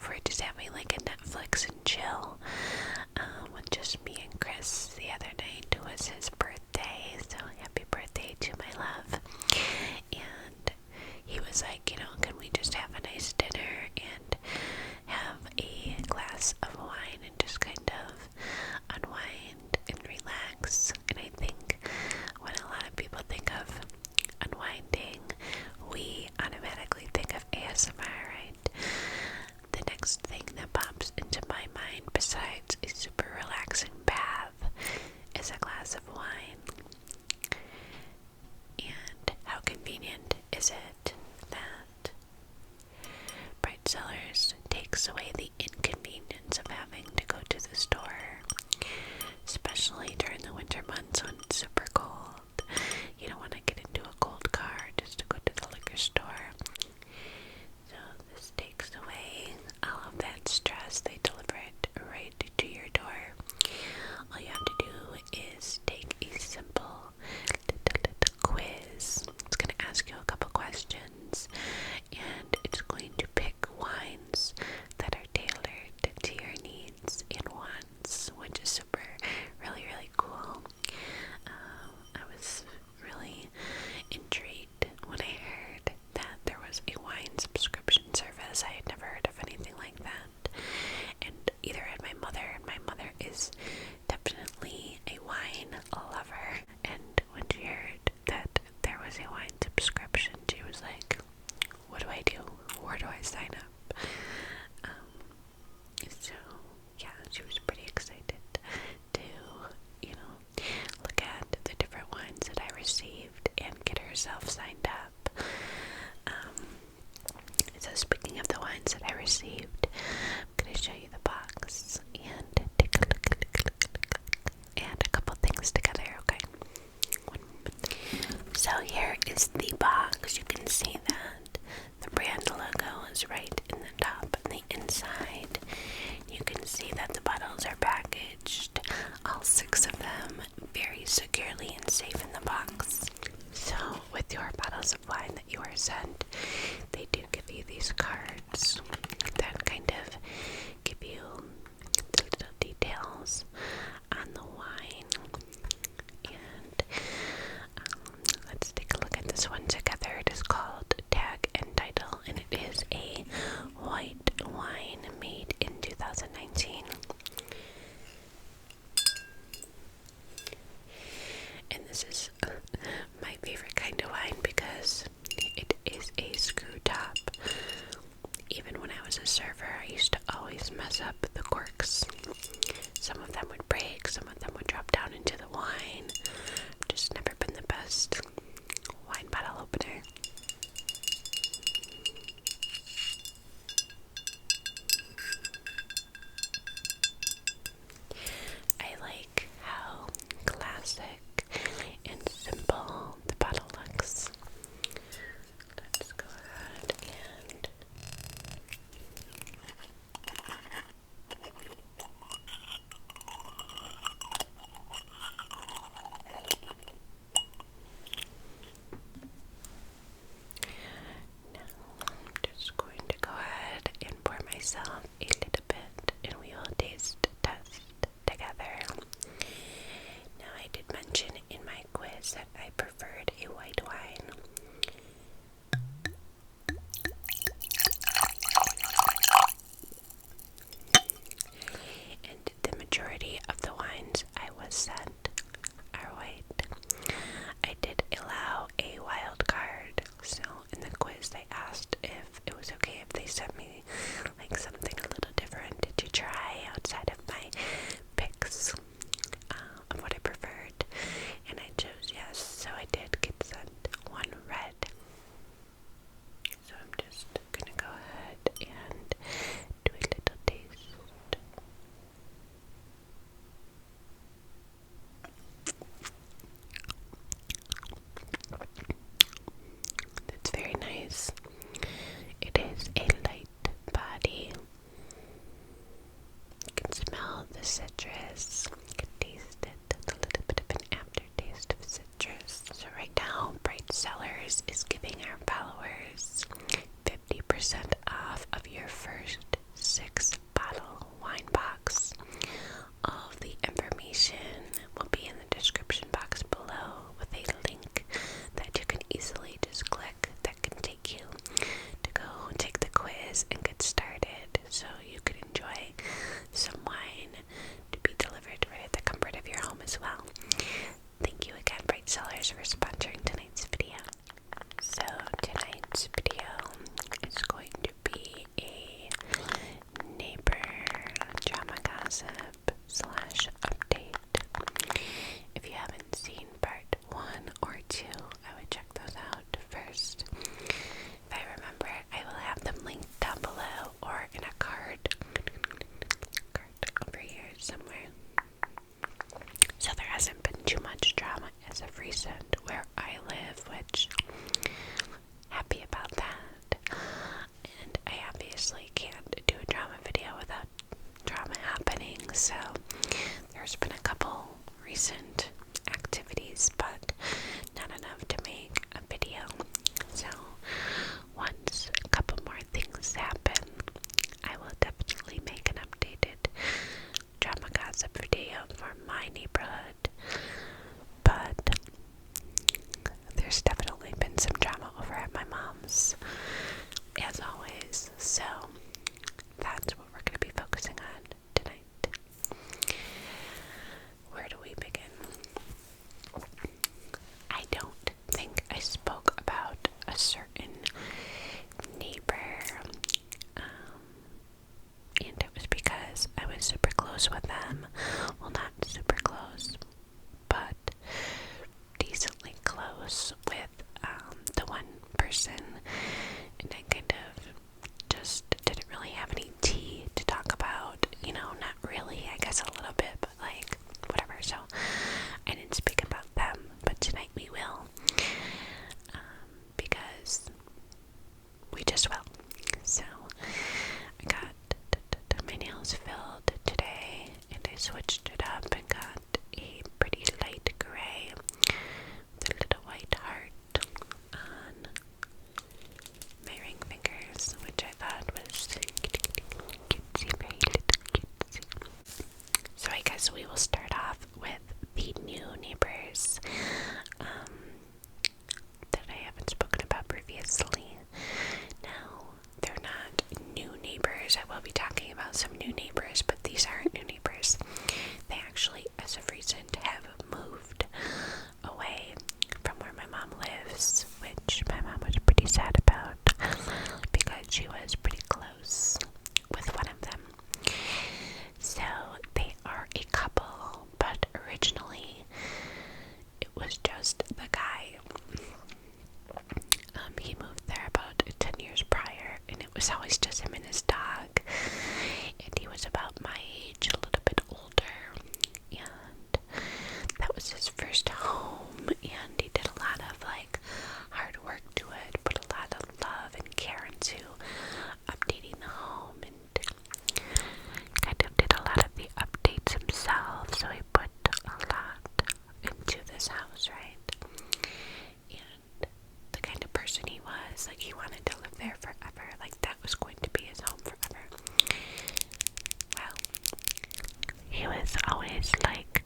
we're just having like a Netflix and chill with just me and Chris the other night. It was his birthday, so happy birthday to my love. And he was like, can we just have a nice dinner and have a glass of wine and just kind of unwind and relax? And I think when a lot of people think of unwinding, we automatically think of ASMR, right? The next thing that pops into my mind besides a super relaxing bath is a glass of wine. And how convenient is it that Bright Cellars takes away the inconvenience of having to go to the store, especially during the winter months when it's super cold. You don't want to get into a cold car just to go to the liquor store. So this takes away all of that stress. They deliver it right to your door. All you have to do is take a simple little quiz. It's going to ask you a couple questions, and it's going to pick wines that are tailored to your needs and wants, which is super, really, really cool. I was really intrigued when I heard that there was a wine subscription service. I had never heard of anything like that. And either had my mother, and my mother is definitely a wine lover. And when she heard that there was a wine subscription, she was like, what do I do? Where do I sign up? So yeah, she was pretty excited to, look at the different wines that I received and get herself signed up. So speaking of the wines that I received, I'm going to show you the box and take a look, and a couple things together, okay? One moment. So here is the box. You can see that the brand logo is right in the top and the inside. You can see that the bottles are packaged, all 6 of them, very securely and safe in the box. So with your bottles of wine that you are sent, they do give you these cards that kind of give you the little details on the wine. And let's take a look at this one together. It is called Tag and Title, and it is a white wine made in 2019. And this is my favorite kind of wine because it is a screw top. Even when I was a server, I used to always mess up the corks. Some of them would break, some of them would drop down into the wine. Just never been the best wine bottle opener. I like how classic and simple the bottle looks. Let's go ahead and now I'm just going to go ahead and pour myself a little bit, and we will taste test together. Now, I did mention in my quiz that I preferred a white wine. And the majority of the wines I was sent are white. I did allow a wild card, so in the quiz they asked if it was okay if they sent me like something a little as well. Thank you again, Bright Sellers, for sponsoring tonight's video. So tonight's video is going to be a neighbor drama gossip / update. If you haven't seen part 1 or 2, I would check those out first. If I remember, I will have them linked down below or in a card over here somewhere. So there hasn't been too much drama as of recent where I live, which happy about that. And I obviously can't do a drama video without drama happening, so there's been a couple recent activities, but not enough to make a video. So once a couple more things happen, I will definitely make an updated drama gossip video for my neighborhood. But there's definitely been some drama over at my mom's, as always, so that's what we're going to be focusing on tonight. Where do we begin? I don't think I spoke about a certain neighbor, and it was because I was super close with them. Well, not super close, but decently close with the one person, and I kind of just didn't really have any tea to talk about, not really, I guess a little bit, but like, whatever, so I didn't speak about them, but tonight we will, because we just will. So, I got my nails filled today, and I switched it up and got a pretty light gray with a little white heart on my ring fingers, which I thought was cutesy, very little cutesy. So I guess we will start off with the new neighbors that I haven't spoken about previously. Now, they're not new neighbors. I will be talking about some new neighbors, but these aren't new neighbors. They actually, as of recent, have moved away from where my mom lives, which my mom was pretty sad about because she was pretty close with one of them. So they are a couple, but originally it was just the guy. He moved there about 10 years prior, and it was always just him and his dog, and he was about my age, a little bit older, and that was his first home, and he did a lot of like hard work to it, put a lot of love and care into updating the home, and kind of did a lot of the updates himself, so he put a lot into this house, right? And the kind of person he was, like, he wanted to live there forever, like that was going to be his home forever. Well, he was always like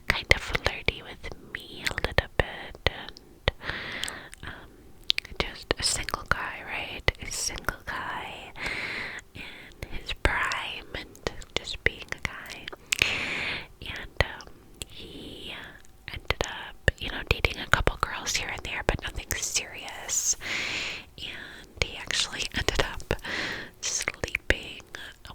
kind of flirty with me a little bit, and just a single guy, right? A single guy in his prime and just being a guy. And he ended up, dating a couple girls here and there, but nothing serious. And he actually ended up sleeping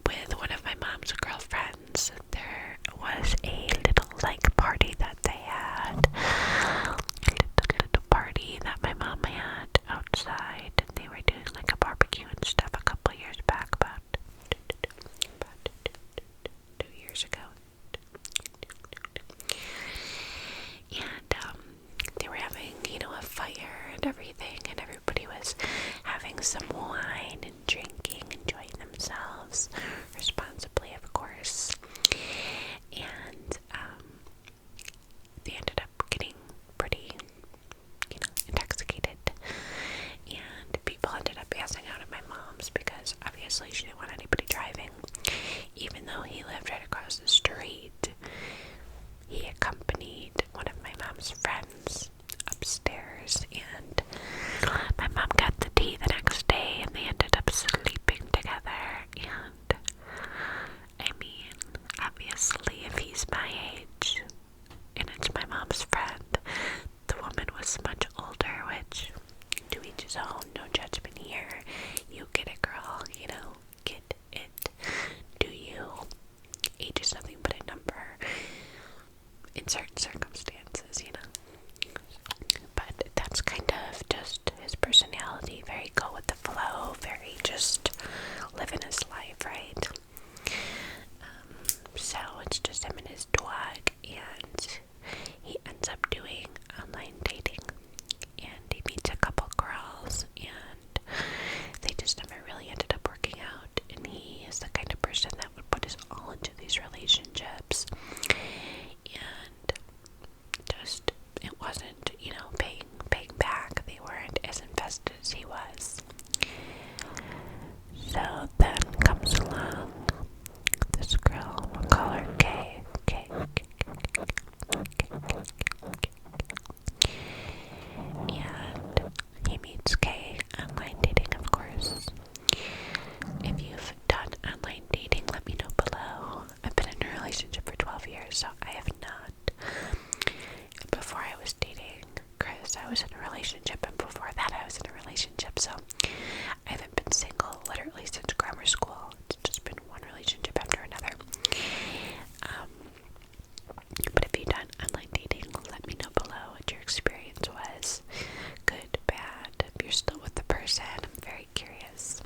with one of my mom's girlfriends. There was a little like party that they had, a little party that my mom had outside, and they were doing like a barbecue and stuff a couple years back, about 2 years ago. And they were having, a fire and everything, and everybody was having some wine and drinking, enjoying themselves responsibly, of course. And they ended up getting pretty, intoxicated, and people ended up passing out at my mom's because obviously she didn't want anybody driving, even though he lived right across the street. He accompanied one of my mom's friends upstairs, and my mom got the tea the next day in certain circumstances, you know. But that's kind of just his personality, very go with the flow, very just living his life, right? So it's just him and his dog, and he ends up doing online dating, and he meets a couple girls, and they just never really ended up working out, and he is the kind of person that would put his all into these relationships, and just, it wasn't, you know, paying back. They weren't as invested as he was. So then comes along this girl, we'll call her Kay. And he meets Kay online dating, of course. If you've done online dating, let me know below. I've been in a relationship for 12 years, so I have not. Before I was dating Chris, I was in a relationship, and before that I was in a relationship, so I haven't been single literally since grammar school. It's just been one relationship after another. But if you've done online dating, let me know below what your experience was. Good, bad, if you're still with the person, I'm very curious.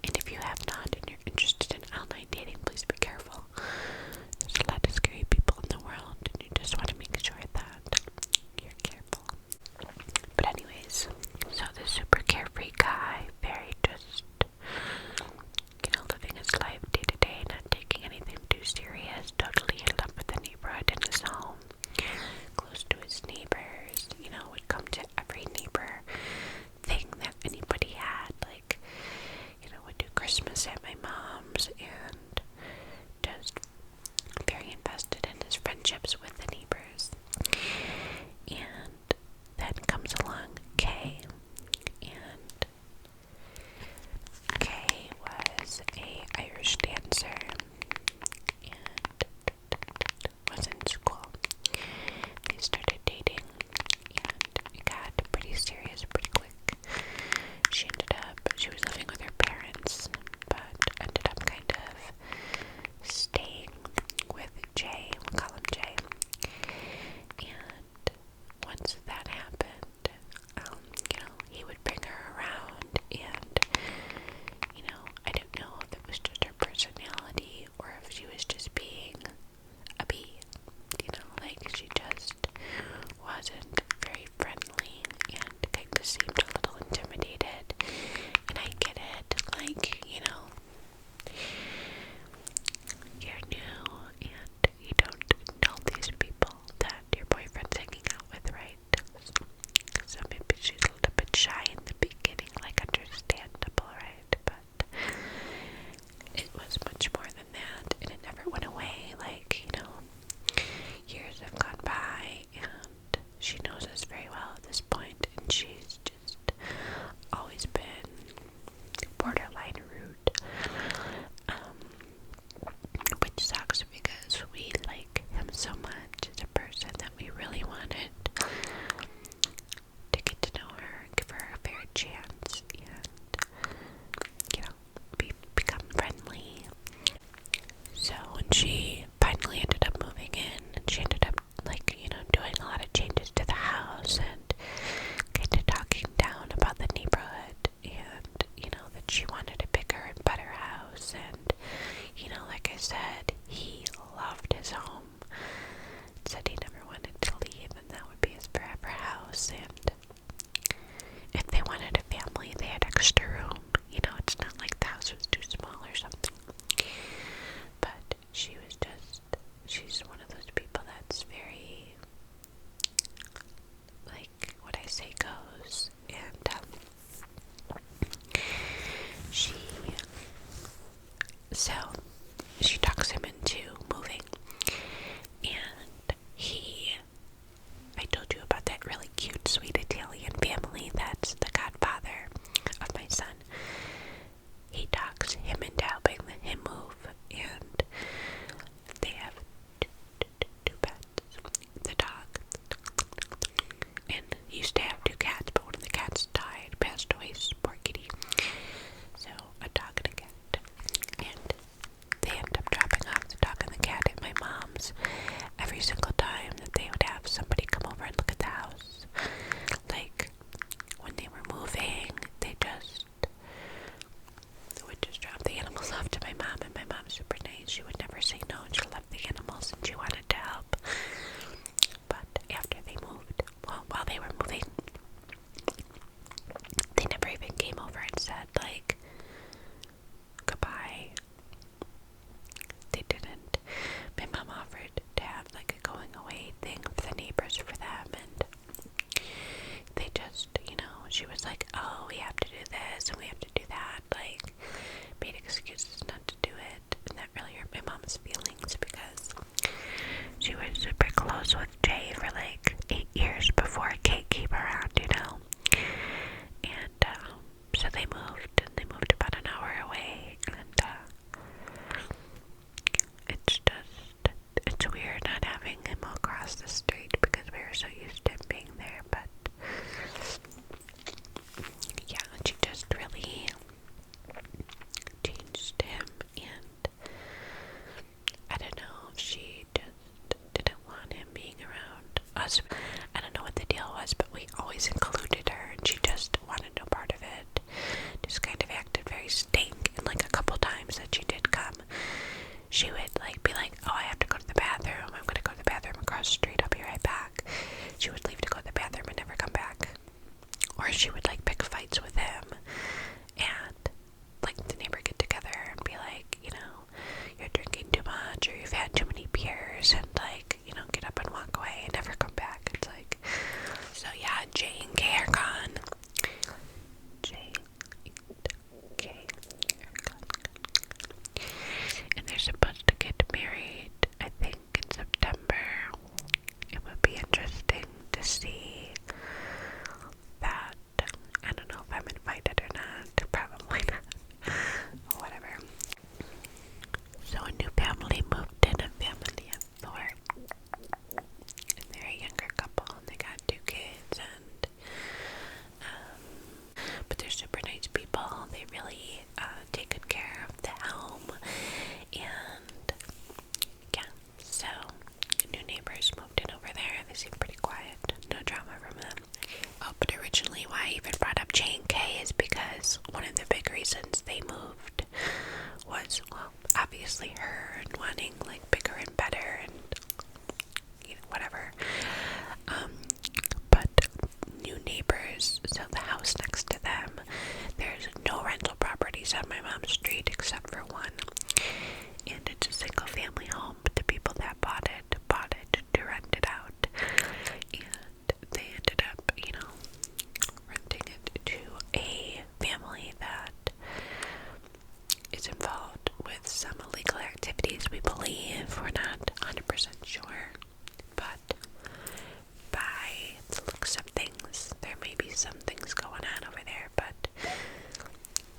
And if you have not and you're interested in online dating, please be careful. There's a lot of scary people in the world, and you just want to make sure that you're careful. But anyways, so this super carefree guy, very just, you know, living his life day to day, not taking anything too serious, totally in love with the neighborhood and his home, close to his neighbors, you know, would come to every neighbor thing that anybody had, like, you know, would do Christmas at my mom's, and just very invested in his friendships with the neighbors. And then comes along Kay, and Kay was a Irish dancer and was in school. They started dating, and it got pretty serious pretty quick. She was living with her parents, but ended up kind of staying with Jay, we'll call him Jay. And once that happened, you know, he would bring her around, and, you know, I don't know if it was just her personality or if she was just being a bee, you know, like she just wasn't very friendly and kind of seemed a little intimidated. And I get it, like, you know, you're new and you don't know these people that your boyfriend's hanging out with, right? So maybe she's a little bit shy in the beginning, like, understandable, right? But it was much more than that, and it never went away. Like, you know, years have gone by, and she knows us very well at this point, and she's just always been borderline rude, which sucks because we like him so much as a person that we really wanted to get to know her, give her a fair chance, and, you know, become friendly. So when she finally ended up moving in, she ended up, like, you know, doing a lot of changes to the house and kind of talking down about the neighborhood, and, you know, that she wanted a bigger and better house. And, you know, like I said, he loved his home, said he never wanted to leave, and that would be his forever house. And if they wanted a family, they had extra room. You know, it's not like the house was too small or something. But she's one of those people that's very, like, what I say goes. And, she talks him into moving, and I told you about that really cute, sweet Italian family that's the godfather of my son. He talks him into helping him move, and they have two pets. The dog, and he used to have two cats, but one of the cats died, passed away, poor kitty. So a dog and a cat, and they end up dropping off the obviously her and wanting like bigger and better and whatever. But new neighbors, so the house next to them, there's no rental properties on my mom's street except for one, and it's a single family home. But the people that bought it to rent it out, and they ended up, renting it to a family that is involved with some illegal activities, we believe. We're not 100% sure, but by the looks of things, there may be some things going on over there, but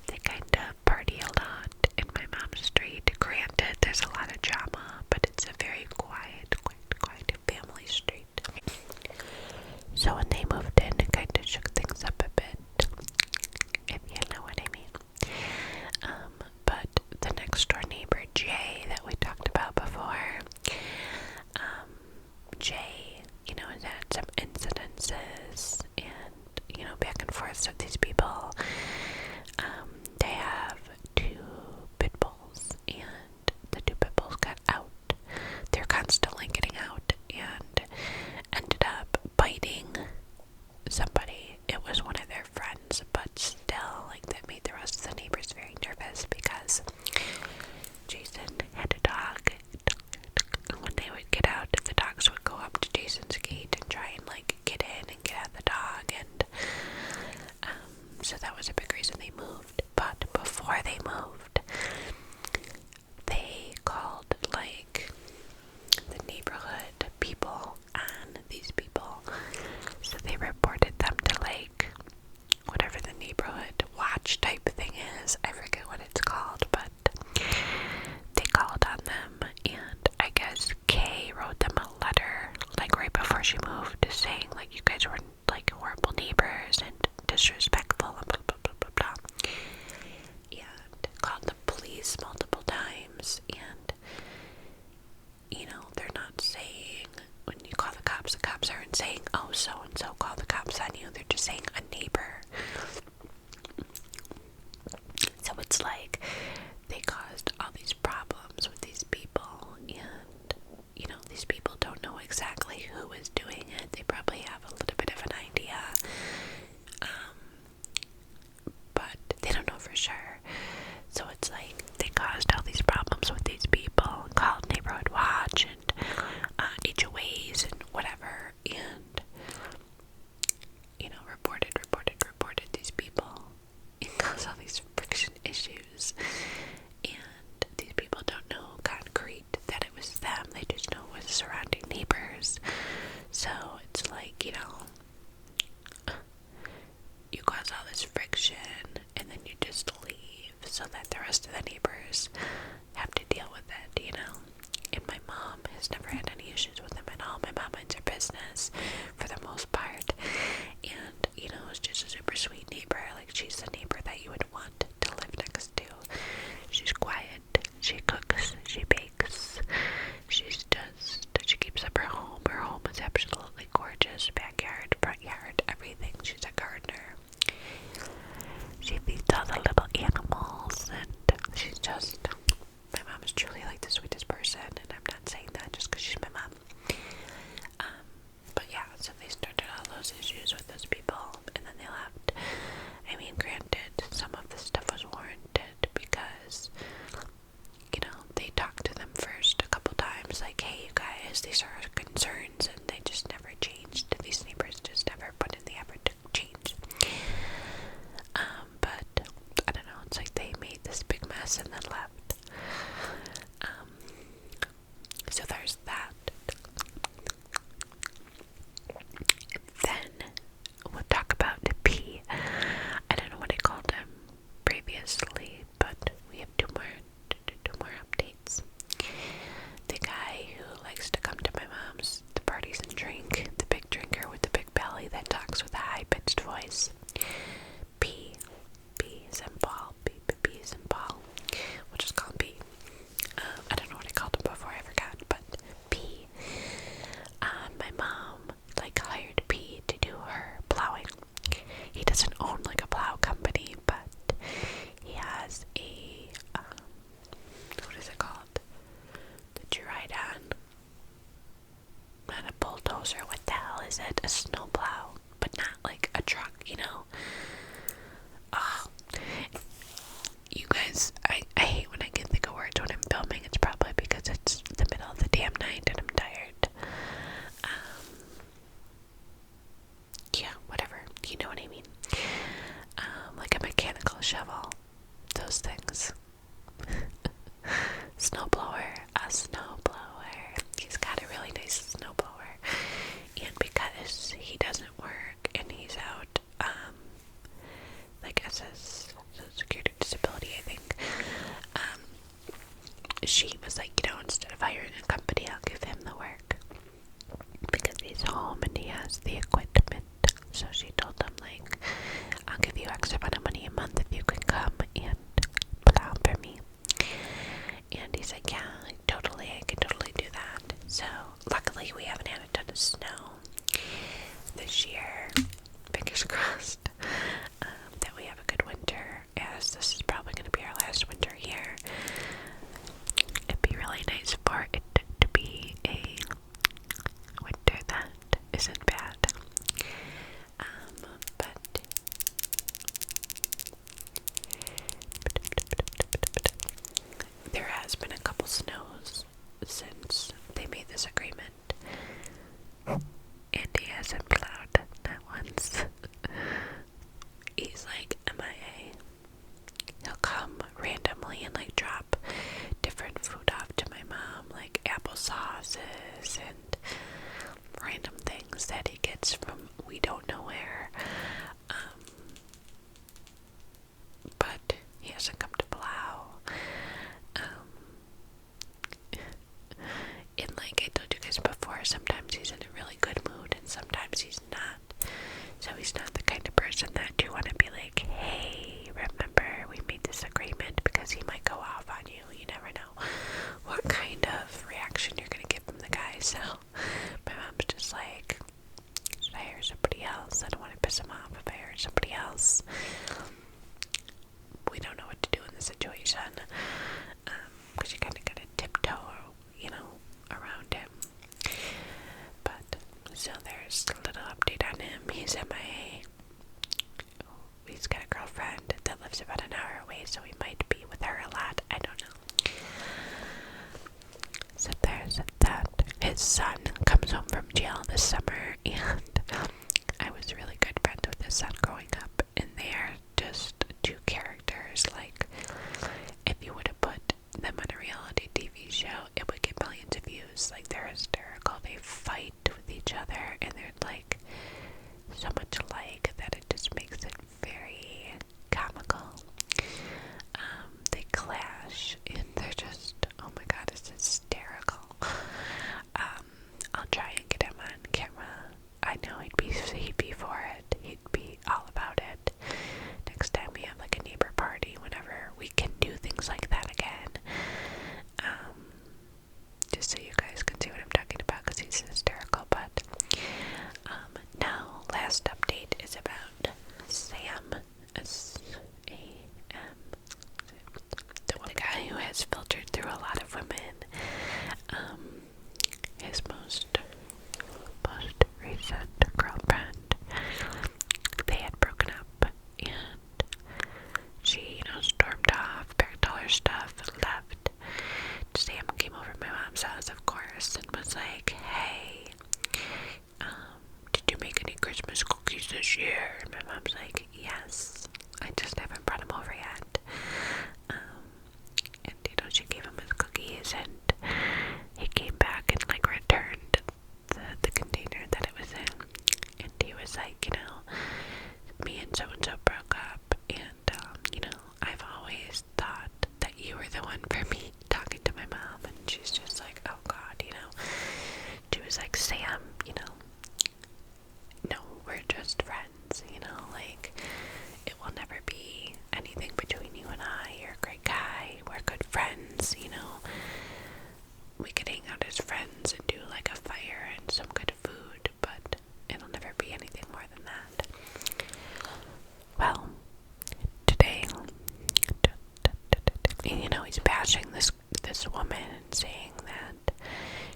they kind of party a lot in my mom's street. Granted, there's a lot of drama, but it's a very quiet family street. So when they moved in, it kind of shook things up a bit, if you know what I mean. But the next door neighbor, Jay, that we talked about before, Jay, has had some incidences and, back and forth with these people it a snowplow, but not like a truck, you know? Oh, you guys, I hate when I can't think of words when I'm filming. It's probably because it's the middle of the damn night and I'm tired. Yeah, whatever. You know what I mean? Like a mechanical shovel. Those things. Snowblower. A snowblower. He's got a really nice snowblower. And because he doesn't work and he's out, like SS, Social Security Disability, I think, she was like, you know, instead of hiring a company, I'll give him the work. Because he's home and he has the equipment. So she told him, like, I'll give you X amount of money a month if you can come and plow for me. And he's like, yeah, I can totally do that. So luckily we haven't had a ton of snow this year. Fingers crossed that we have a good winter, as this is probably going to be our last winter here. It'd be really nice for it to be a winter that isn't bad. But there has been a couple snows since they made this agreement, and he hasn't plowed not once. He's like MIA. He'll come randomly and like drop different food off to my mom, like applesauces and random things that he gets from we don't know where. But he hasn't come to plow. And like I told you guys before, sometimes he's in a really good mood and sometimes he's not. So he's not the kind of person that you want to be like, hey, remember we made this agreement, because he might go off on you. You never know what kind of reaction you're going to get from the guy. So my mom's just like, should I hire somebody else? I don't want to piss him off if I hire somebody else. We don't know what to do in the situation, because you kind of got to tiptoe, you know, around him. But so there's a little update on him. He's MIA. He's got a girlfriend that lives about an hour away, so he might be with her a lot. I don't know. So there's that. His son comes home from jail this summer, and I was really good friends with his son growing up, and they are just two characters. Like, if you would have put them on a reality TV show, it would get millions of views. Like, they're hysterical. They fight with each other, and they're like so much alike that it just makes it very comical. They clash, and they're just, oh my god, it's hysterical. I'll try and get him on camera. I know he'd be for it. He'd be all about it. Next time we have like a neighbor party, whenever we can do things like that again. Just so you guys can see what I'm talking about, because he's hysterical. But now, last update is about Sam. S-A-M. The guy who has filtered through a lot of women. His most recent girlfriend, they had broken up, and she, you know, stormed off, packed all her stuff, left. Sam came over to my mom's house, of course, and was like, hey, did you make any Christmas cookies this year? And my mom's like, yes, I just haven't brought them over yet. And, you know, she gave him his cookies, and he came back and, like, returned the container that it was in. And he was like, you know, me and so-and-so broke up, and, you know, I've always thought that you were the one for me, talking to my mom. And she's just like, oh god, you know. She was like, Sam, you know, no, we're just friends, you know, like, it will never be anything between you and I. You're a great guy, we're good friends, you know. We could hang out as friends and do like a fire and some good food, but it'll never be anything more than that. Well, today, you know, he's bashing this woman and saying that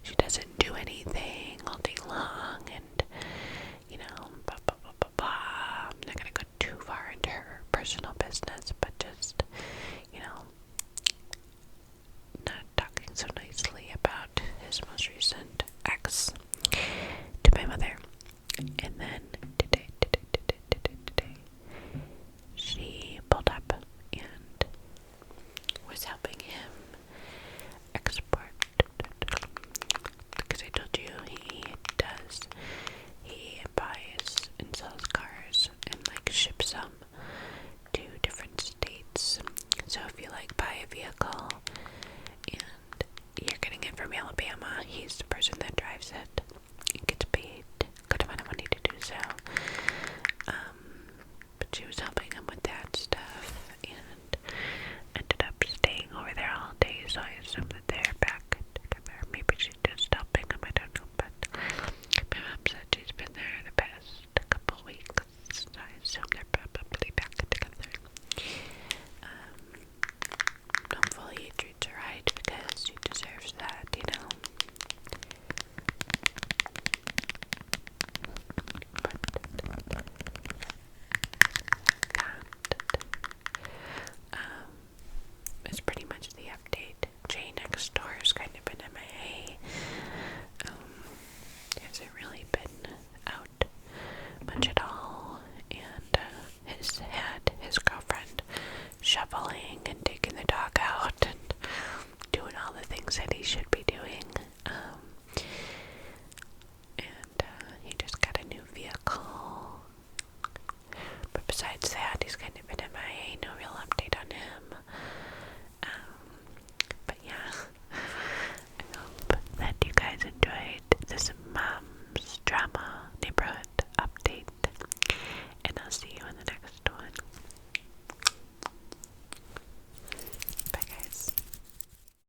she doesn't do anything all day long, and assume that they're back together. Maybe she's just helping him, I don't know, but my mom said she's been there the past couple weeks, so I assume they're probably back together. Hopefully he treats her right, because she deserves that, you know. It's pretty much the update. Jay next door has kind of been MIA. Hasn't really been out much at all, and has had his girlfriend shoveling and taking the dog out and doing all the things that he should